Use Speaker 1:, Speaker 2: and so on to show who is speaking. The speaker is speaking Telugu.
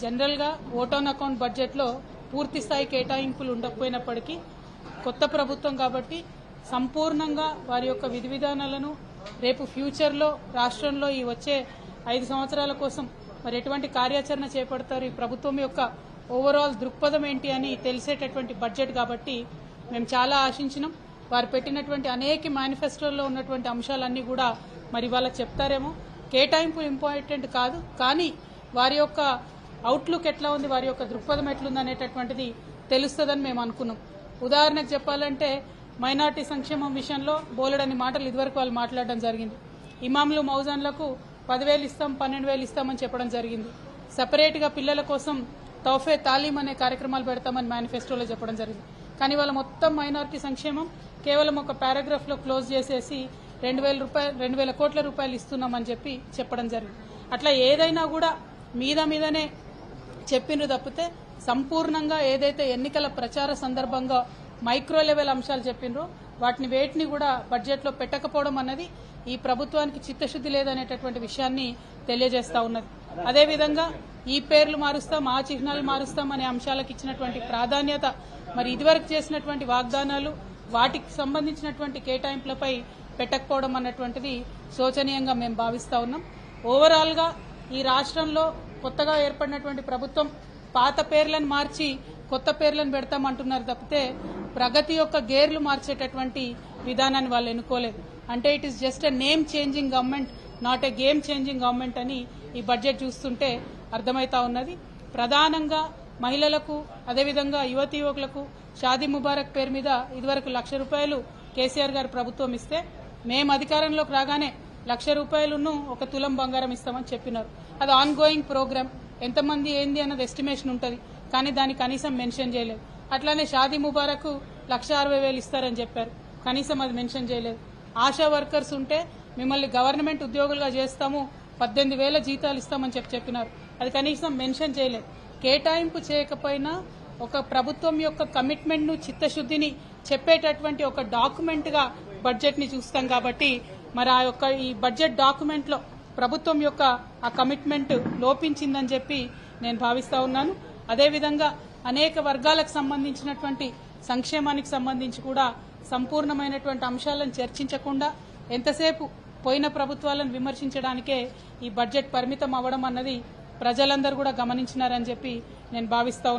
Speaker 1: జనరల్ గా ఓట్ ఆన్ అకౌంట్ బడ్జెట్ లో పూర్తి స్థాయి కేటాయింపులు ఉండకపోయినప్పటికీ కొత్త ప్రభుత్వం కాబట్టి సంపూర్ణంగా వారి యొక్క విధి విధానాలను రేపు ఫ్యూచర్ లో రాష్ట్రంలో ఈ వచ్చే 5 సంవత్సరాల కోసం మరి ఎటువంటి కార్యాచరణ చేపడతారు, ఈ ప్రభుత్వం యొక్క ఓవరాల్ దృక్పథం ఏంటి అని తెలిసేటటువంటి బడ్జెట్ కాబట్టి మేము చాలా ఆశించినాం. వారు పెట్టినటువంటి అనేక మేనిఫెస్టోల్లో ఉన్నటువంటి అంశాలన్నీ కూడా మరి వాళ్ళ చెప్తారేమో. కేటాయింపు ఇంపార్టెంట్ కాదు, కానీ వారి యొక్క అవుట్లుక్ ఎట్లా ఉంది, వారి యొక్క దృక్పథం ఎట్లుంది అనేటటువంటిది తెలుస్తుందని మేము అనుకున్నాం. ఉదాహరణకు చెప్పాలంటే మైనార్టీ సంక్షేమం విషయంలో బోలెడని మాటలు ఇదివరకు వాళ్ళు మాట్లాడడం జరిగింది. ఇమాంలు మౌజాన్లకు 10,000 ఇస్తాం, 12,000 ఇస్తామని చెప్పడం జరిగింది. సెపరేట్ గా పిల్లల కోసం తౌఫే తాలీం అనే కార్యక్రమాలు పెడతామని మేనిఫెస్టోలో చెప్పడం జరిగింది. కానీ వాళ్ళ మొత్తం మైనార్టీ సంక్షేమం కేవలం ఒక పారాగ్రాఫ్ లో క్లోజ్ చేసేసి 2,000 కోట్ల రూపాయలు ఇస్తున్నామని చెప్పడం జరిగింది. అట్లా ఏదైనా కూడా మీదనే చెప్పిండ్రు తప్పితే సంపూర్ణంగా ఏదైతే ఎన్నికల ప్రచార సందర్భంగా మైక్రో లెవెల్ అంశాలు చెప్పిండ్రో వాటిని వేటిని కూడా బడ్జెట్ లో పెట్టకపోవడం అన్నది ఈ ప్రభుత్వానికి చిత్తశుద్ది లేదనేటటువంటి విషయాన్ని తెలియజేస్తా ఉన్నది. అదేవిధంగా ఈ పేర్లు మారుస్తాం, ఆ చిహ్నాలు మారుస్తాం అనే అంశాలకు ఇచ్చినటువంటి ప్రాధాన్యత మరి ఇదివరకు చేసినటువంటి వాగ్దానాలు వాటికి సంబంధించినటువంటి కేటాయింపులపై పెట్టకపోవడం అన్నటువంటిది శోచనీయంగా మేము భావిస్తా ఉన్నాం. ఓవరాల్ గా ఈ రాష్ట్రంలో కొత్తగా ఏర్పడినటువంటి ప్రభుత్వం పాత పేర్లను మార్చి కొత్త పేర్లను పెడతామంటున్నారు తప్పితే ప్రగతి యొక్క గేర్లు మార్చేటటువంటి విధానాన్ని వాళ్ళు ఎన్నుకోలేదు. అంటే it is just a name changing government, not a game changing government అని ఈ బడ్జెట్ చూస్తుంటే అర్థమైతా ఉన్నది. ప్రధానంగా మహిళలకు అదేవిధంగా యువతీ యువకులకు షాదీ ముబారక్ పేరు మీద ఇదివరకు ₹1,00,000 కేసీఆర్ గారు ప్రభుత్వం ఇస్తే మేము అధికారంలోకి రాగానే ₹1,00,000 ఒక తులం బంగారం ఇస్తామని చెప్పినారు. అది ఆన్ గోయింగ్ ప్రోగ్రామ్, ఎంతమంది ఏంది అన్నది ఎస్టిమేషన్ ఉంటుంది, కానీ దాన్ని కనీసం మెన్షన్ చేయలేదు. అట్లానే షాదీ ముబారక్ 1,60,000 ఇస్తారని చెప్పారు, కనీసం అది మెన్షన్ చేయలేదు. ఆశా వర్కర్స్ ఉంటే మిమ్మల్ని గవర్నమెంట్ ఉద్యోగులుగా చేస్తాము, 18,000 జీతాలు ఇస్తామని చెప్పినారు, అది కనీసం మెన్షన్ చేయలేదు. కేటాయింపు చేయకపోయినా ఒక ప్రభుత్వం యొక్క కమిట్మెంట్ ను చిత్తశుద్దిని చెప్పేటటువంటి ఒక డాక్యుమెంట్ గా బడ్జెట్ ని చూస్తాం. కాబట్టి మరి ఆ యొక్క ఈ బడ్జెట్ డాక్యుమెంట్ లో ప్రభుత్వం యొక్క ఆ కమిట్మెంట్ లోపించిందని చెప్పి నేను భావిస్తా ఉన్నాను. అదేవిధంగా అనేక వర్గాలకు సంబంధించినటువంటి సంక్షేమానికి సంబంధించి కూడా సంపూర్ణమైనటువంటి అంశాలను చర్చించకుండా ఎంతసేపు పోయిన ప్రభుత్వాలను విమర్శించడానికే ఈ బడ్జెట్ పరిమితం అవ్వడం అన్నది ప్రజలందరూ కూడా గమనించినారని చెప్పి నేను భావిస్తా ఉన్నాను.